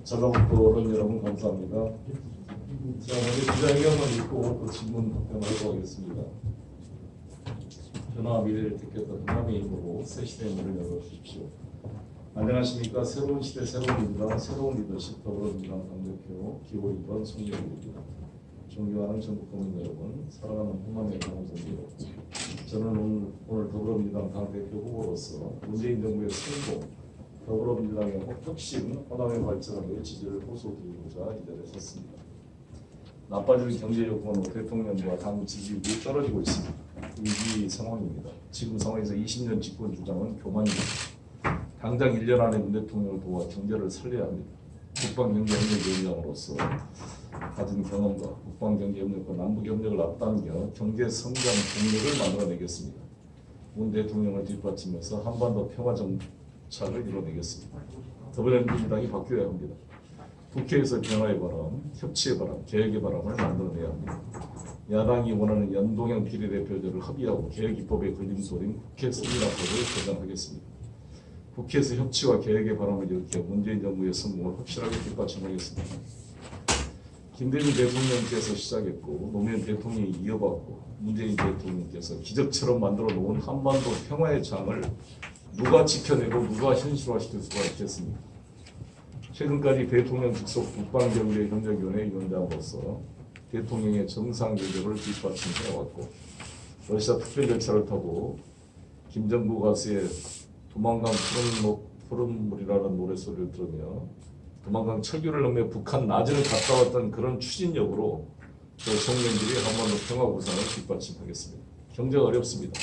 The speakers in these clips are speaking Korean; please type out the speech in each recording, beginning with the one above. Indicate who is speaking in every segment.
Speaker 1: 자가국토론 여러분 감사합니다. 자, 먼저 기자회견을 읽고 또 질문 답변하도록 하겠습니다. 변화와 미래를 택했던 흥남의 힘으로 새 시대의 문을 열어주십시오. 안녕하십니까. 새로운 시대 새로운 민주당 새로운 리더십 더불어민주당 당대표 기호 2번 송영길입니다. 존경하는 전국 국민 여러분, 사랑하는 흥남의 강호선님, 저는 오늘 더불어민주당 당대표 후보로서 문재인 정부의 성공, 더불어민주당의 혁신, 호남의 발전을 위해 지지를 호소드리고자 이 자리에 섰습니다. 나빠지는 경제 여건으로 대통령과 당 지지율이 떨어지고 있습니다. 위기 상황입니다. 지금 상황에서 20년 집권 주장은 교만입니다. 당장 1년 안에 문 대통령을 도와 경제를 살려야 합니다. 국방경제협력위원장으로서 가진 경험과 국방경제협력과 남북협력을 앞당겨 경제 성장 동력을 만들어내겠습니다. 문 대통령을 뒷받치면서 한반도 평화 정착을 이뤄내겠습니다. 더불어민주당이 바뀌어야 합니다. 국회에서 변화의 바람, 협치의 바람, 개혁의 바람을 만들어내야 합니다. 야당이 원하는 연동형 비례대표제를 합의하고 개혁 입법의 걸림돌인 국회 승인합법을 개정하겠습니다. 국회에서 협치와 개혁의 바람을 일으켜 문재인 정부의 성공을 확실하게 뒷받침하겠습니다. 김대중 대통령께서 시작했고 노무현 대통령이 이어받고 문재인 대통령께서 기적처럼 만들어 놓은 한반도 평화의 장을 누가 지켜내고 누가 현실화시킬 수가 있겠습니까? 최근까지 대통령 직속 국방경제협력위원회 위원장으로서 대통령의 정상 외교를 뒷받침해왔고 러시아 특별 절차를 타고 김정구 가수의 도망간 푸른 물이라는 노래소리를 들으며 도망간 철교를 넘겨 북한 나진을 갔다 왔던 그런 추진력으로 저 청년들이 한반도 평화 구상을 뒷받침하겠습니다. 경제가 어렵습니다.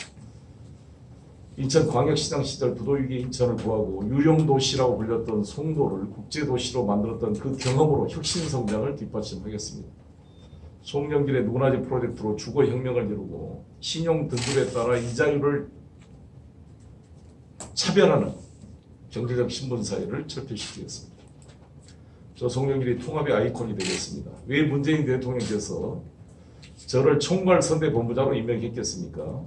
Speaker 1: 인천 광역시장 시절 부도위기 인천을 구하고 유령도시라고 불렸던 송도를 국제도시로 만들었던 그 경험으로 혁신성장을 뒷받침하겠습니다. 송영길의 누구나지 프로젝트로 주거혁명을 이루고 신용 등급에 따라 이자율을 차별하는 경제적 신분사회를 철폐시키겠습니다. 저 송영길이 통합의 아이콘이 되겠습니다. 왜 문재인 대통령께서 저를 총괄선대본부장으로 임명했겠습니까?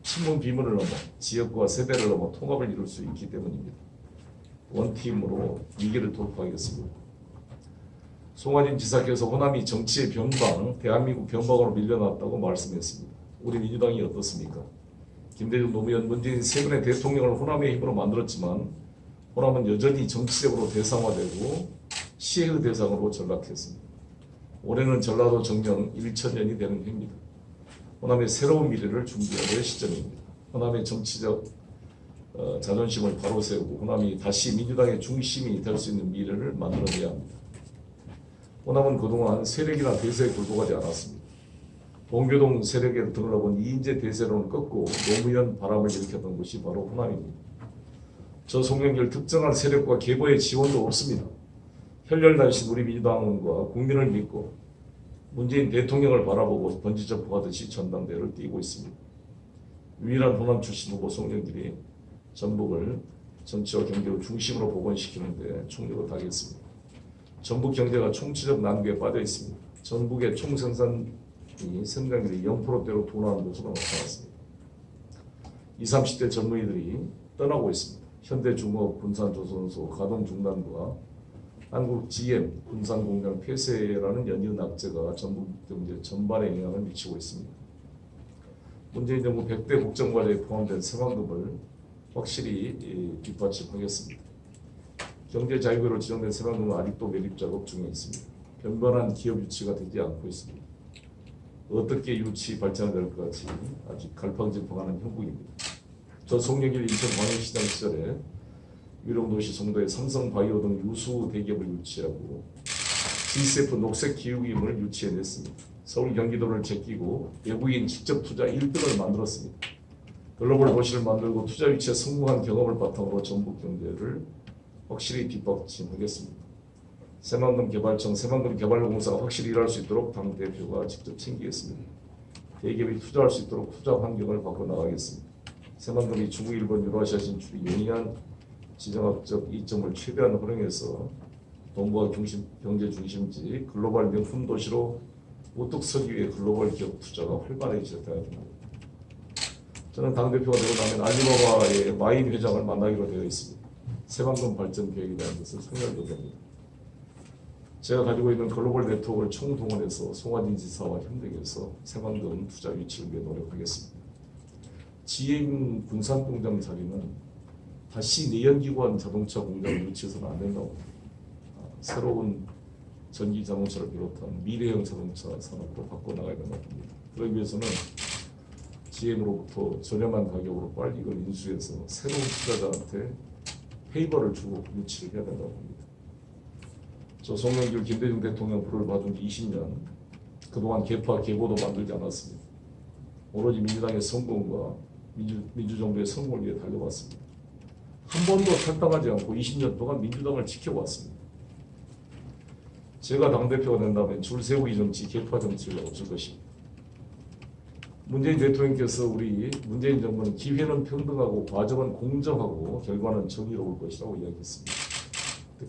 Speaker 1: 신문 비문을 넘어 지역과 세대를 넘어 통합을 이룰 수 있기 때문입니다. 원팀으로 위기를 돌파하겠습니다. 송환인 지사께서 호남이 정치의 변방, 대한민국 변방으로 밀려났다고 말씀했습니다. 우리 민주당이 어떻습니까? 김대중, 노무현, 문재인 세 분의 대통령을 호남의 힘으로 만들었지만 호남은 여전히 정치적으로 대상화되고 시해의 대상으로 전락했습니다. 올해는 전라도 정령 1천년이 되는 해입니다. 호남의 새로운 미래를 준비해야 될 시점입니다. 호남의 정치적 자존심을 바로 세우고 호남이 다시 민주당의 중심이 될 수 있는 미래를 만들어내야 합니다. 호남은 그동안 세력이나 대세에 굴복하지 않았습니다. 동교동 세력에 들어본 이인재 대세론을 꺾고 노무현 바람을 일으켰던 것이 바로 호남입니다. 저 송영길 특정한 세력과 계보의 지원도 없습니다. 혈혈단신 우리 민주당과 국민을 믿고 문재인 대통령을 바라보고 번지점프하듯이 전당대회를 뛰고 있습니다. 유일한 호남 출신 후보 송영길이 전북을 정치와 경제로 중심으로 복원시키는 데 총력을 다하겠습니다. 전북 경제가 총체적 난국에 빠져 있습니다. 전북의 총생산이 성장률이 0%대로 둔화하는 것으로 나타났습니다. 20, 30대 젊은이들이 떠나고 있습니다. 현대중업, 군산조선소 가동 중단과 한국 GM 군산공장 폐쇄라는 연이은 악재가 전북 경제 전반에 영향을 미치고 있습니다. 문재인 정부 100대 국정과제에 포함된 새만금을 확실히 뒷받침하겠습니다. 경제 자유회로 지정된 새만금은 아직도 매립 작업 중에 있습니다. 변변한 기업 유치가 되지 않고 있습니다. 어떻게 유치 발전될 것 같이 아직 갈팡질팡하는 형국입니다. 저 송영길 인천광역시장 시절에 유령도시 송도에 삼성바이오 등 유수 대기업을 유치하고 G7 녹색기후기금을 유치해냈습니다. 서울 경기도를 제끼고 외국인 직접 투자 1등을 만들었습니다. 글로벌 도시를 만들고 투자 유치에 성공한 경험을 바탕으로 전북 경제를 확실히 뒷받침하겠습니다. 새만금 개발청, 새만금 개발공사가 확실히 일할 수 있도록 당대표가 직접 챙기겠습니다. 대기업이 투자할 수 있도록 투자 환경을 바꿔나가겠습니다. 새만금이 중국, 일본, 유라시아 진출이 용이한 지정학적 이점을 최대한 활용해서 동북아 경제 중심지 글로벌 명품 도시로 우뚝 서기 위해 글로벌 기업 투자가 활발해져야 됩니다. 저는 당대표가 되고 나면 알리바바의 마인 회장을 만나기로 되어 있습니다. 새만금 발전 계획에 대한 것을 성렬도 됩니다. 제가 가지고 있는 글로벌 네트워크를 총동원해서 송화진 지사와 협력해서 생황금 투자 유치를 위해 노력하겠습니다. GM 군산공장 자리는 다시 내연기관 자동차 공장을 유치해서는 안 된다고 봅니다. 새로운 전기 자동차를 비롯한 미래형 자동차 산업으로 바꿔나가야 된다고 봅니다. 그러기 위해서는 GM으로부터 저렴한 가격으로 빨리 이걸 인수해서 새로운 투자자한테 페이버를 주고 유치를 해야 된다고 봅니다. 저 송영길 김대중 대통령 불을 봐준 지 20년 그동안 개파 계보도 만들지 않았습니다. 오로지 민주당의 성공과 민주정부의 성공을 위해 달려왔습니다. 한 번도 탈당하지 않고 20년 동안 민주당을 지켜왔습니다. 제가 당대표가 된다면 줄 세우기 정치, 개파 정치가 없을 것입니다. 문재인 대통령께서 우리 문재인 정부는 기회는 평등하고 과정은 공정하고 결과는 정의로울 것이라고 이야기했습니다.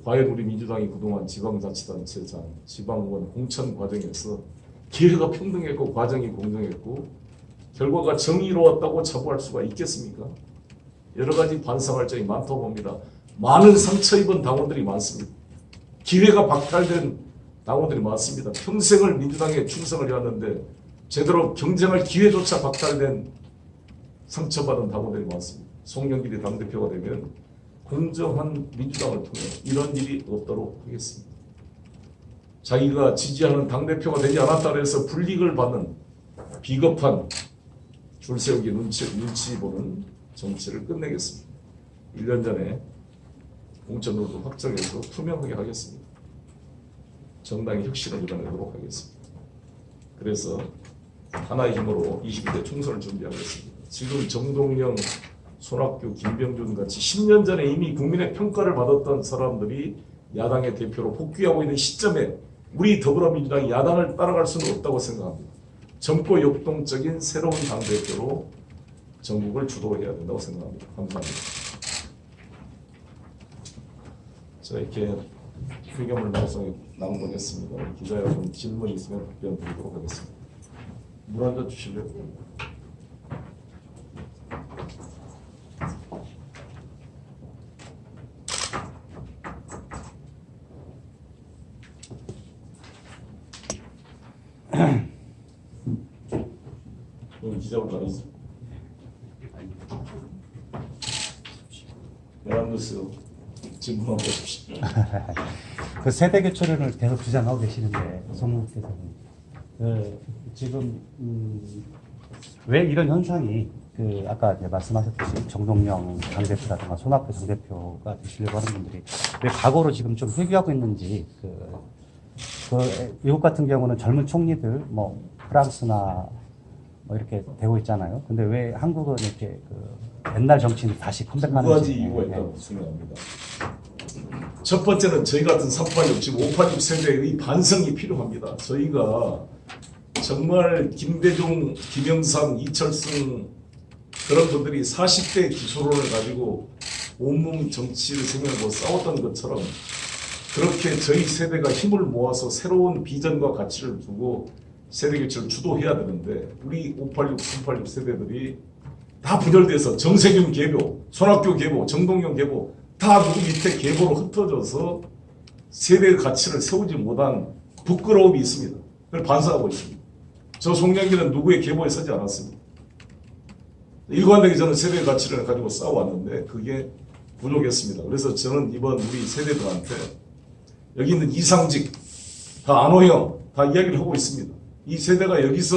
Speaker 1: 과연 우리 민주당이 그동안 지방자치단체장, 지방의원 공천 과정에서 기회가 평등했고 과정이 공정했고 결과가 정의로웠다고 자부할 수가 있겠습니까? 여러 가지 반성할 점이 많다고 봅니다. 많은 상처 입은 당원들이 많습니다. 기회가 박탈된 당원들이 많습니다. 평생을 민주당에 충성을 해왔는데 제대로 경쟁할 기회조차 박탈된 상처받은 당원들이 많습니다. 송영길이 당대표가 되면 공정한 민주당을 통해 이런 일이 없도록 하겠습니다. 자기가 지지하는 당대표가 되지 않았다고 해서 불이익을 받는 비겁한 줄세우기 눈치 보는 정치를 끝내겠습니다. 1년 전에 공천룰도 확정해서 투명하게 하겠습니다. 정당의 혁신을 이뤄내도록 하겠습니다. 그래서 하나의 힘으로 22대 총선을 준비하겠습니다. 지금 정동영, 손학규, 김병준 같이 10년 전에 이미 국민의 평가를 받았던 사람들이 야당의 대표로 복귀하고 있는 시점에 우리 더불어민주당이 야당을 따라갈 수는 없다고 생각합니다. 젊고 역동적인 새로운 당대표로 전국을 주도해야 된다고 생각합니다. 감사합니다. 자, 이렇게 회견을 낭독했습니다. 기자 여러분 질문 있으면 답변 드리도록 하겠습니다. 물 한 잔 주실래요? 여기 기자분 다 있어. 메란누스 질문 한번 해주십시오.
Speaker 2: 그 세대 교체론을 계속 주장하고 계시는데 송문께서는 지금 왜 이런 현상이 아까 이제 말씀하셨듯이 정동영 당대표라든가 손학규 당대표가 되시려고 하는 분들이 왜 과거로 지금 좀 회귀하고 있는지 미국 같은 경우는 젊은 총리들 뭐 프랑스나 뭐 이렇게 되고 있잖아요. 근데 왜 한국은 이렇게 옛날 정치인이 다시 컴백하는지
Speaker 1: 두 가지 이유가 있다고 생각합니다. 첫 번째는 저희 같은 386, 지금 586 세대의 반성이 필요합니다. 저희가 정말 김대중, 김영삼, 이철승 그런 분들이 40대 기초론을 가지고 온몸 정치를 생각하고 싸웠던 것처럼 그렇게 저희 세대가 힘을 모아서 새로운 비전과 가치를 두고 세대 교체를 주도해야 되는데 우리 586, 386 세대들이 다 분열돼서 정세균 계보, 손학규 계보, 정동영 계보 다 누구 밑에 계보로 흩어져서 세대의 가치를 세우지 못한 부끄러움이 있습니다. 그걸 반성하고 있습니다. 저 송영길은 누구의 계보에 서지 않았습니다. 일관되게 저는 세대의 가치를 가지고 싸워왔는데 그게 부족했습니다. 그래서 저는 이번 우리 세대들한테 여기 있는 이상직, 다 안호영 다 이야기를 하고 있습니다. 이 세대가 여기서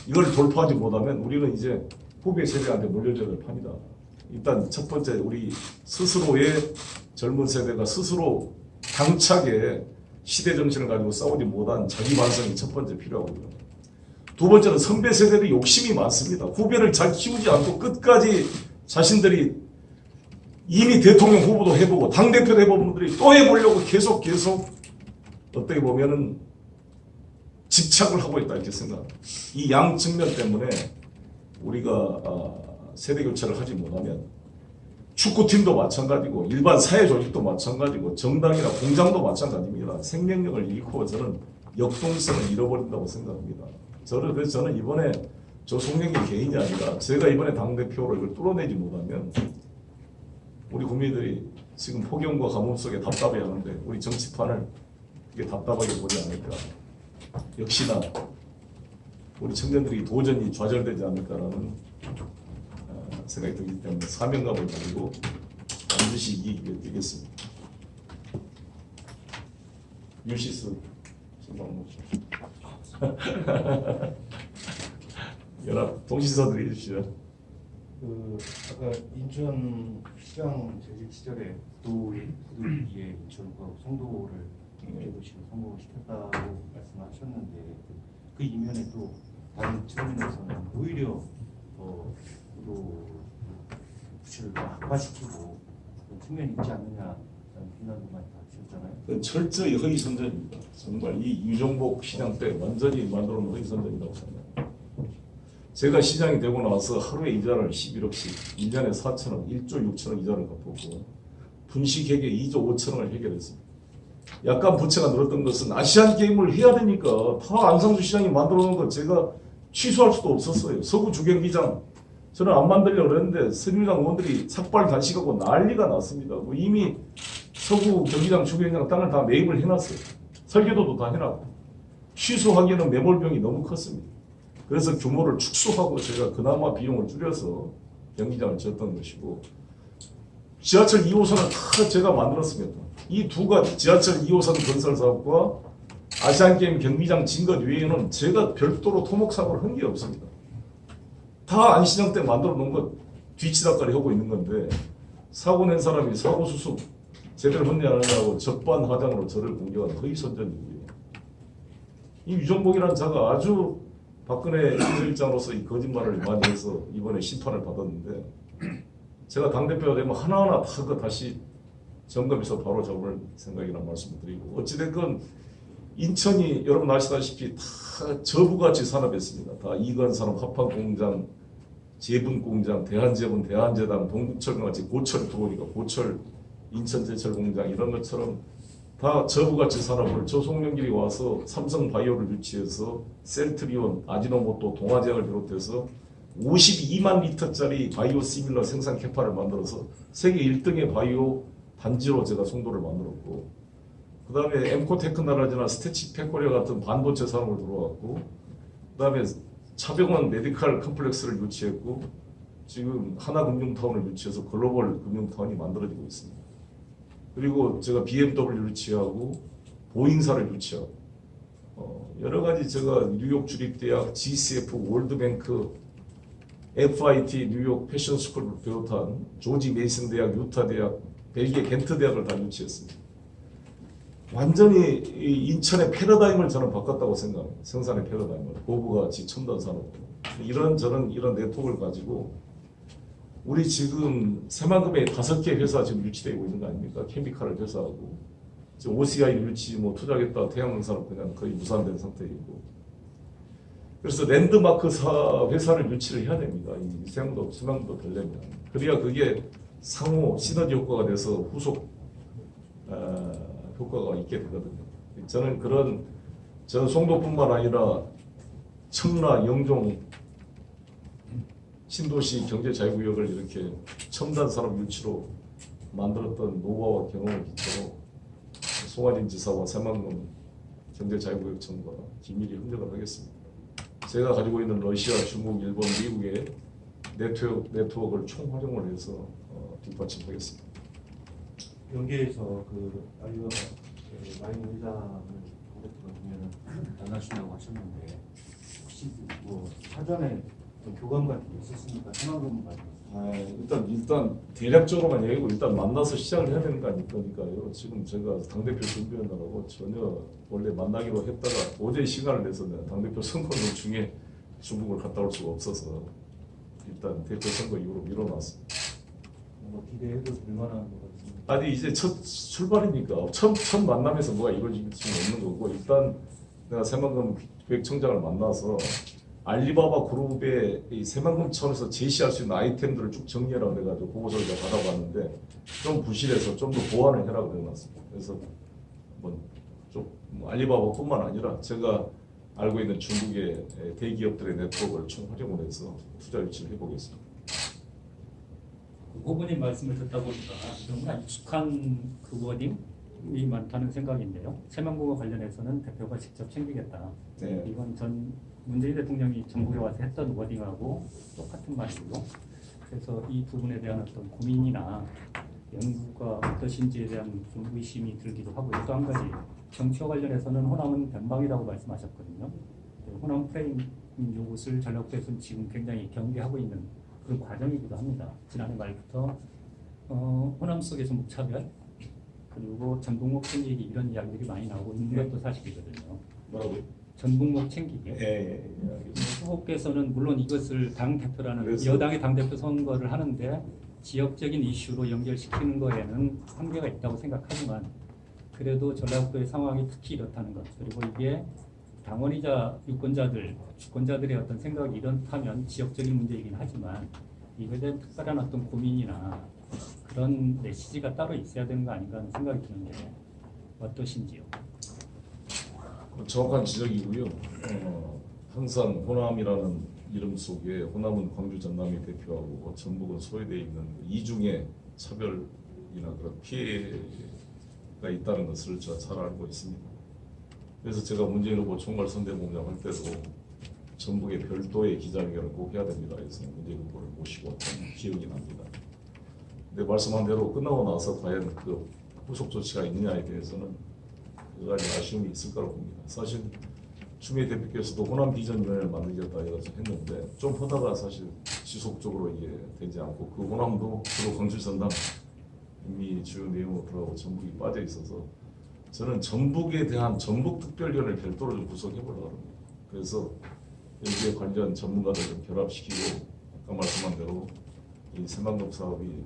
Speaker 1: 이걸 돌파하지 못하면 우리는 이제 후배 세대한테 물려줘야 될 판이다. 일단 첫 번째 우리 스스로의 젊은 세대가 스스로 당차게 시대 정신을 가지고 싸우지 못한 자기 반성이 첫 번째 필요하고요. 두 번째는 선배 세대들이 욕심이 많습니다. 후배를 잘 키우지 않고 끝까지 자신들이 이미 대통령 후보도 해보고 당대표도 해본 분들이 또 해보려고 계속 어떻게 보면은 집착을 하고 있다 이렇게 생각합니다. 이 양 측면 때문에 우리가 세대 교체를 하지 못하면 축구팀도 마찬가지고 일반 사회 조직도 마찬가지고 정당이나 공장도 마찬가지입니다. 생명력을 잃고 저는 역동성을 잃어버린다고 생각합니다. 그래서 저는 이번에 저 송영길 개인이 아니라 제가 이번에 당대표로 이걸 뚫어내지 못하면 우리 국민들이 지금 폭염과 가뭄 속에 답답해하는데 우리 정치판을 이게 답답하게 보지 않을까. 역시나 우리 청년들이 도전이 좌절되지 않을까라는 생각이 들기 때문에 사명감을 가지고 반드시 이기게 되겠습니다. 유시스 신방무 연합 동시서들이 해주시죠.
Speaker 3: 아까 인천 시장 재직 시절에 부도위기에 인천과 송도를 개도시로 성공시켰다고 말씀하셨는데 그 이면에 또 다른 측면에서는 오히려 부도 부실을 더 악화시키고 그런 측면이 있지 않느냐라는 비난도 많이 받으셨잖아요.
Speaker 1: 그건 철저히 허위선전입니다. 정말 이 유종복 시장 때 완전히 만들어 놓은 허위선전이라고 생각합니다. 제가 시장이 되고 나서 하루에 이자를 11억씩, 1년에 4천억, 1조 6천억 이자를 갚았고 분식회계 2조 5천억을 해결했습니다. 약간 부채가 늘었던 것은 아시안게임을 해야 되니까 다 안상수 시장이 만들어 놓은 거 제가 취소할 수도 없었어요. 서구 주경기장 저는 안 만들려고 그랬는데 새누리당 의원들이 삭발 단식하고 난리가 났습니다. 뭐 이미 서구 경기장 주경기장 땅을 다 매입을 해놨어요. 설계도도 다 해놨고 취소하기에는 매몰병이 너무 컸습니다. 그래서 규모를 축소하고 제가 그나마 비용을 줄여서 경기장을 지었던 것이고 지하철 2호선은 다 제가 만들었습니다. 이 두 가지 지하철 2호선 건설 사업과 아시안게임 경기장 진 것 외에는 제가 별도로 토목사업을 한 게 없습니다. 다 안시장 때 만들어 놓은 것 뒤치다거리 하고 있는 건데 사고 낸 사람이 사고 수습 제대로 했냐 안 하냐고 적반하장으로 저를 공격하는 허위선전이고요. 이 유종복이라는 자가 아주 박근혜 비서실장으로서 이 거짓말을 많이 해서 이번에 심판을 받았는데 제가 당대표가 되면 하나하나 다 다시 점검해서 바로 잡을 생각이라는 말씀을 드리고 어찌됐건 인천이 여러분 아시다시피 다 저부가치 산업했습니다. 다 이건산업 합판공장, 제분공장, 대한제분, 대한제당, 동국철과 같이 고철 들어오니까 고철, 인천제철공장 이런 것처럼 다 저부가치 산업을 조송연길이 와서 삼성바이오를 유치해서 셀트리온, 아지노모토, 동아제약을 비롯해서 52만 리터짜리 바이오 시밀러 생산 캐파를 만들어서 세계 1등의 바이오 단지로 제가 송도를 만들었고 그 다음에 엠코테크놀로지나 스태치페코리아 같은 반도체 산업을 들어왔고 그 다음에 차병원 메디칼 컴플렉스를 유치했고 지금 하나금융타운을 유치해서 글로벌 금융타운이 만들어지고 있습니다. 그리고 제가 BMW를 유치하고 보잉사를 유치하고 여러 가지 제가 뉴욕 주립대학, GCF, 월드뱅크, FIT 뉴욕 패션스쿨을 비롯한 조지 메이슨 대학, 유타 대학, 벨기에 겐트 대학을 다 유치했습니다. 완전히 이 인천의 패러다임을 저는 바꿨다고 생각합니다. 생산의 패러다임을 고부가치 첨단 산업 저는 이런 네트워크를 가지고 우리 지금 새만금에 5개 회사 지금 유치되고 있는 거 아닙니까? 케미칼을 회사하고 지금 OCI 유치 뭐 투자하겠다 태양광산업 그냥 거의 무산된 상태이고 그래서 랜드마크 회사를 유치를 해야 됩니다. 이 새만금도 되려면 그래야 그게 상호 시너지 효과가 돼서 후속 효과가 있게 되거든요. 저는 저 송도뿐만 아니라 청라, 영종, 신도시 경제자유구역을 이렇게 첨단 산업 유치로 만들었던 노하우와 경험을 기초로 송하진 지사와 새만금 경제자유구역청과 긴밀히 협력을 하겠습니다. 제가 가지고 있는 러시아, 중국, 일본, 미국의 네트워크를 총활용을 해서 뒷받침하겠습니다.
Speaker 3: 여기에서 그 아이와 마이너 회장을 보면 만나신다고 하셨는데 혹시 뭐 사전에 교감 같은 게 있었습니까? 생각은 많이
Speaker 1: 일단 대략적으로만 얘기하고 일단 만나서 시작을 해야 되는 거 아니까요. 지금 제가 당대표 준비하느라고 전혀 원래 만나기로 했다가 어제 시간을 내서 내가 당대표 선거 중에 중국을 갔다 올 수가 없어서 일단 대표 선거 이후로 미뤄놨습니다.
Speaker 3: 뭔가 기대해도 될 만한 거가 있습니다.
Speaker 1: 아니 이제 첫 출발이니까 첫 만남에서 뭐가 이루어질 수는 없는 거고 일단 내가 새만금 기획청장을 만나서 알리바바 그룹의 이 새만금 차원에서 제시할 수 있는 아이템들을 쭉 정리하라고 해가지고 보고서를 제가 받아봤는데 좀 부실해서 좀 더 보완을 해라고 해놨습니다. 그래서 좀 알리바바뿐만 아니라 제가 알고 있는 중국의 대기업들의 네트워크를 총 활용을 해서 투자 유치를 해보겠습니다.
Speaker 4: 후보님 말씀을 듣다 보니까 너무나 익숙한 후보님 부족이 많다는 생각인데요. 새만금과 관련해서는 대표가 직접 챙기겠다.
Speaker 1: 네.
Speaker 4: 이건 전 문재인 대통령이 전국에 와서 했던 워딩하고 똑같은 말이고, 그래서 이 부분에 대한 어떤 고민이나 연구가 어떠신지에 대한 좀 의심이 들기도 하고요. 또 한 가지, 정치와 관련해서는 호남은 변방이라고 말씀하셨거든요. 호남 프레임 요것을 전략부에서는 지금 굉장히 경계하고 있는 그런 과정이기도 합니다. 지난해 말부터 호남 속에서 무차별, 그리고 전북목 챙기기 이런 이야기들이 많이 나오고 있는 것도 사실이거든요.
Speaker 1: 뭐라고요?
Speaker 4: 전북목 챙기기. 후보께서는 물론 이것을 당 대표라는
Speaker 1: 그래서-
Speaker 4: 여당의 당 대표 선거를 하는데 지역적인 이슈로 연결시키는 거에는 한계가 있다고 생각하지만, 그래도 전라북도의 상황이 특히 이렇다는 것, 그리고 이게 당원이자 유권자들, 주권자들의 어떤 생각이 이렇다면 지역적인 문제이긴 하지만 이거에 대한 특별한 어떤 고민이나 그런 메시지가 따로 있어야 되는 거 아닌가 하는 생각이 드는데 어떠신지요?
Speaker 1: 정확한 지적이고요. 항상 호남이라는 이름 속에 호남은 광주 전남이 대표하고 전북은 소외되어 있는 이중의 차별이나 그런 피해가 있다는 것을 제가 잘 알고 있습니다. 그래서 제가 문재인 후보 총괄 선대본부장 할 때도 전북의 별도의 기자회견을 꼭 해야 됩니다. 그래서 문재인 후보를 모시고 왔던 기억이 납니다. 근데 말씀한 대로 끝나고 나서 과연 그 후속 조치가 있느냐에 대해서는 여러 가지 아쉬움이 있을 거라고 봅니다. 사실 추미애 대표께서도 호남 비전위원회를 만들겠다 해서 했는데 좀 하다가 사실 지속적으로 이게 되지 않고, 그 호남도 주로 광주 전남 이미 주요 내용으로 들어가고 전북이 빠져 있어서 저는 전북에 대한 전북특별위원회를 별도로 좀 구성해 보려고 합니다. 그래서 여기에 관련 전문가들 좀 결합시키고, 아까 말씀한 대로 이 새만금 사업이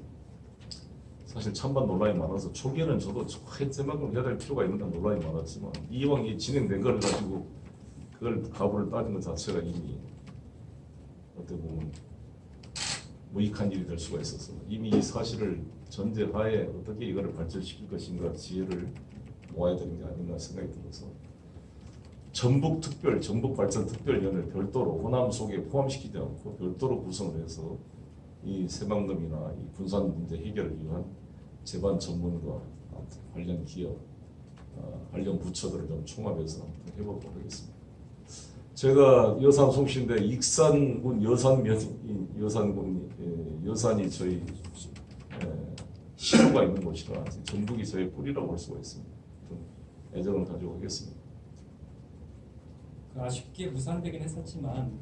Speaker 1: 사실 찬반 논란이 많아서 초기에는 저도 새만금 해야 될 필요가 있는가 논란이 많았지만, 이왕 이 진행된 걸 가지고 그걸 가부를 따진 것 자체가 이미 어떻게 보면 무익한 일이 될 수가 있어서 이미 이 사실을 전제하에 어떻게 이거를 발전시킬 것인가 지혜를 모아야 되는 게 아닌가 생각이 들어서 전북발전특별위원회를 별도로 호남 속에 포함시키지 않고 별도로 구성을 해서 이 새만금이나 이 군산 문제 해결을 위한 제반 전문가, 관련 기업, 관련 부처들을 좀 총합해서 해보도록 하겠습니다. 제가 여산 송시인데 익산군 여산이 저희 시도가 있는 곳이라 전북이 저희 뿌리라고 볼 수가 있습니다. 좀 애정을 가지고 하겠습니다.
Speaker 4: 아쉽게 무산되긴 했었지만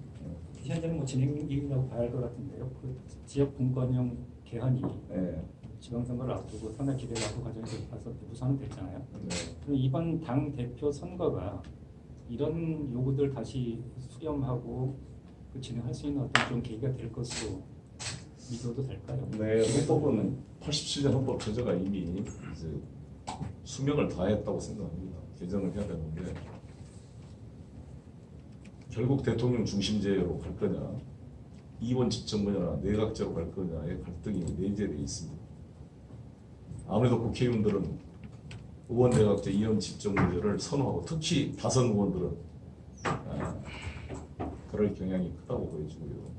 Speaker 4: 현재는 뭐 진행이라고 봐야 할 것 같은데요. 그 지역 분권형 개헌이
Speaker 1: 네.
Speaker 4: 지방선거를 앞두고 상당히 기대를 갖고 과정에서 봐서 무산은 됐잖아요.
Speaker 1: 네.
Speaker 4: 그럼 이번 당 대표 선거가 이런 요구들 다시 수렴하고 그 진행할 수 있는 어떤 좀 계기가 될 것으로 믿어도 될까요?
Speaker 1: 네, 헌법은 87년 헌법 제정가 이미 이제 수명을 다했다고 생각합니다. 개정을 해야 되는데 결국 대통령 중심제로 갈 거냐, 이원 집정부냐, 내각제로 갈 거냐의 갈등이 내재되어 있습니다. 아무래도 국회의원들은 의원 내각제, 이원 집정부제를 선호하고, 특히 다선 의원들은 그럴 경향이 크다고 보여지고요.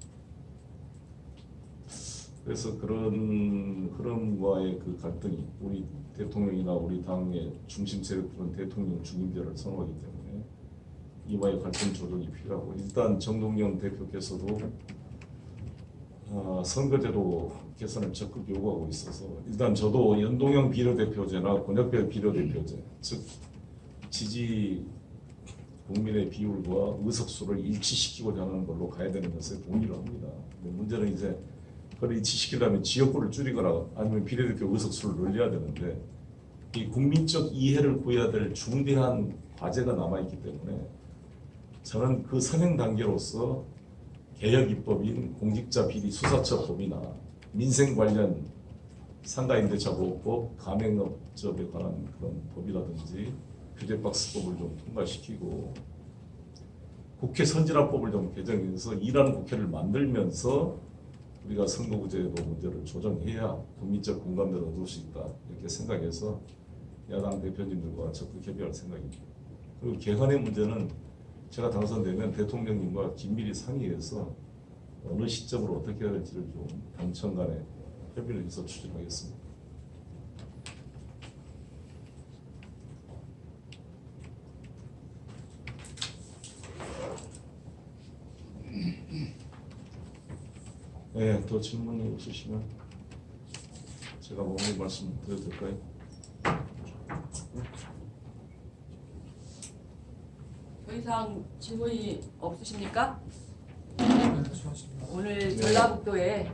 Speaker 1: 그래서 그런 흐름과의 그 갈등이, 우리 대통령이나 우리 당의 중심 세력들은 대통령 중임제를 선호하기 때문에 이와의 갈등 조정이 필요하고, 일단 정동영 대표께서도 선거제도 개선을 적극 요구하고 있어서, 일단 저도 연동형 비례대표제나 권역별 비례대표제, 즉 지지 국민의 비율과 의석수를 일치시키고자 하는 걸로 가야 되는 것에 동의를 합니다. 근데 문제는 이제 그걸 일치시키려면 지역구를 줄이거나 아니면 비례대표 의석수를 늘려야 되는데, 이 국민적 이해를 구해야 될 중대한 과제가 남아있기 때문에 저는 그 선행 단계로서 개혁 입법인 공직자 비리 수사처법이나 민생 관련 상가임대차 보호법, 가맹업적에 관한 그런 법이라든지 규제박스법을 좀 통과시키고, 국회 선진화법을 좀 개정해서 일하는 국회를 만들면서 우리가 선거구제도 문제를 조정해야 국민적 공감대를 얻을 수 있다, 이렇게 생각해서 야당 대표님들과 적극 협의할 생각입니다. 그리고 개헌의 문제는 제가 당선되면 대통령님과 긴밀히 상의해서 어느 시점으로 어떻게 해야 될지를 좀 당청 간에 협의를 해서 추진하겠습니다. 네, 더 질문이 있으시면 제가 마무리 말씀 드려도 될까요?
Speaker 5: 더 이상 질문이 없으십니까? 오늘
Speaker 1: 네.
Speaker 5: 전라북도에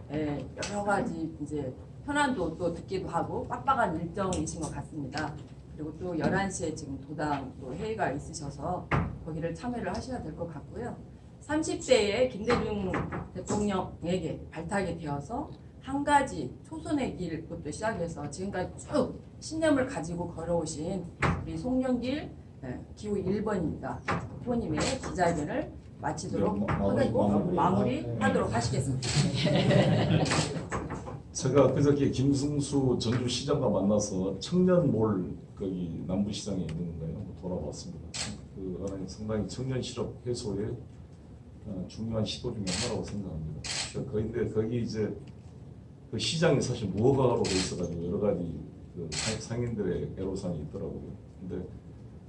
Speaker 5: 여러 가지 이제 현안도 또 듣기도 하고 빡빡한 일정이신 것 같습니다. 그리고 또 11시에 지금 도당 또 회의가 있으셔서 거기를 참여를 하셔야 될 것 같고요. 30대에 김대중 대통령에게 발탁이 되어서 한 가지 초선의 길부터 시작해서 지금까지 쭉 신념을 가지고 걸어오신 우리 송영길 기호 1번입니다. 후보님의 기자회견을 마치도록
Speaker 1: 네,
Speaker 5: 하고 마무리하도록 하시겠습니다.
Speaker 1: 제가 그저께 김승수 전주시장과 만나서 청년몰 거기 남부시장에 있는 건가요? 한번 돌아봤습니다. 그 안에 상당히 청년 실업 해소에 중요한 시도 중에 하나라고 생각합니다. 그런데 거기 이제 그 시장이 사실 무허가로 돼 있어가지고 여러 가지 그 상인들의 애로사항이 있더라고요. 근데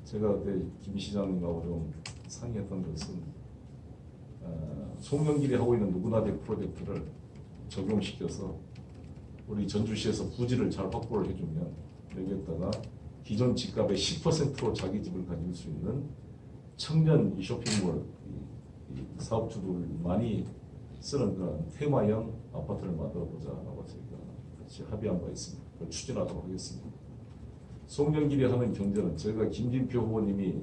Speaker 1: 제가 그때 김 시장님하고 좀 상의했던 것은 송영길이 하고 있는 누구나 될 프로젝트를 적용시켜서 우리 전주시에서 부지를 잘 확보를 해주면 여기에다가 기존 집값의 10%로 자기 집을 가질 수 있는 청년 이 쇼핑몰 이 사업주들 많이 쓰는 그런 테마형 아파트를 만들어보자라고 저희가 같이 합의한 바 있습니다. 그걸 추진하도록 하겠습니다. 송영길이 하는 경제는 저희가 김진표 후보님이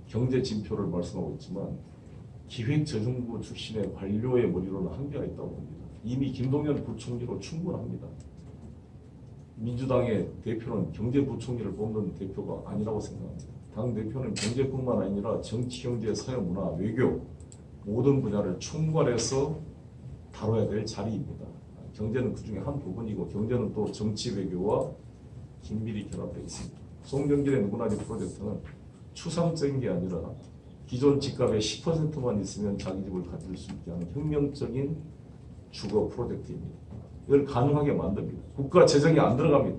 Speaker 1: 경제 진표를 말씀하고 있지만 기획재정부 출신의 관료의 머리로는 한계가 있다고 봅니다. 이미 김동연 부총리로 충분합니다. 민주당의 대표는 경제부총리를 뽑는 대표가 아니라고 생각합니다. 당 대표는 경제뿐만 아니라 정치, 경제, 사회, 문화, 외교 모든 분야를 총괄해서 다뤄야 될 자리입니다. 경제는 그 중에 한 부분이고 경제는 또 정치, 외교와 긴밀히 결합되어 있습니다. 송영길의 누구나 될 프로젝트는 추상적인 게 아니라 기존 집값의 10%만 있으면 자기 집을 가질 수 있게 하는 혁명적인 주거 프로젝트입니다. 이걸 가능하게 만듭니다. 국가 재정이 안 들어갑니다.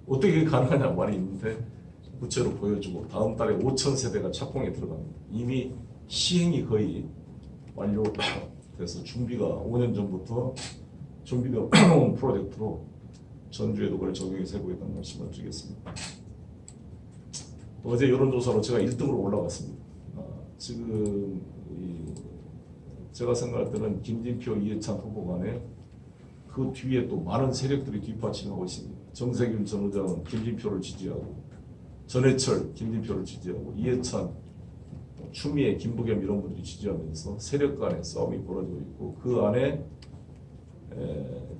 Speaker 1: 어떻게 이게 가능하냐 말이 있는데 구체로 보여주고 다음 달에 5천 세대가 착공에 들어갑니다. 이미 시행이 거의 완료돼서 준비가 5년 전부터 준비가 온 프로젝트로 전주에도 그걸 적용해서 해보겠다는 말씀을 드리겠습니다. 어제 여론조사로 제가 1등으로 올라갔습니다. 지금 제가 생각할 때는 김진표, 이해찬 후보 간에 그 뒤에 또 많은 세력들이 뒷받침하고 있습니다. 정세균 전 의장은 김진표를 지지하고 전해철 김진표를 지지하고 이해찬, 추미애, 김부겸 이런 분들이 지지하면서 세력 간의 싸움이 벌어지고 있고 그 안에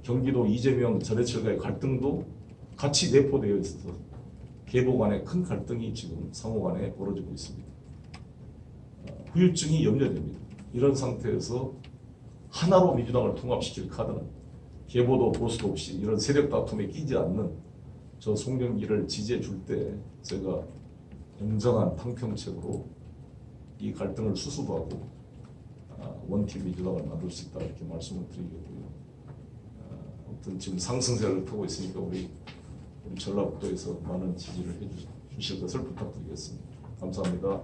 Speaker 1: 경기도 이재명, 전해철과의 갈등도 같이 내포되어 있어서 계보 간의 큰 갈등이 지금 상호 간에 벌어지고 있습니다. 후유증이 염려됩니다. 이런 상태에서 하나로 민주당을 통합시킬 카드는 계보도 보수도 없이 이런 세력 다툼에 끼지 않는 저 송영길을 지지해 줄 때 제가 공정한 탕평책으로 이 갈등을 수습하고 원팀 민주당을 만들 수 있다 이렇게 말씀을 드리겠고요. 아무튼 지금 상승세를 타고 있으니까 우리 전라북도에서 많은 지지를 해주실 것을 부탁드리겠습니다. 감사합니다.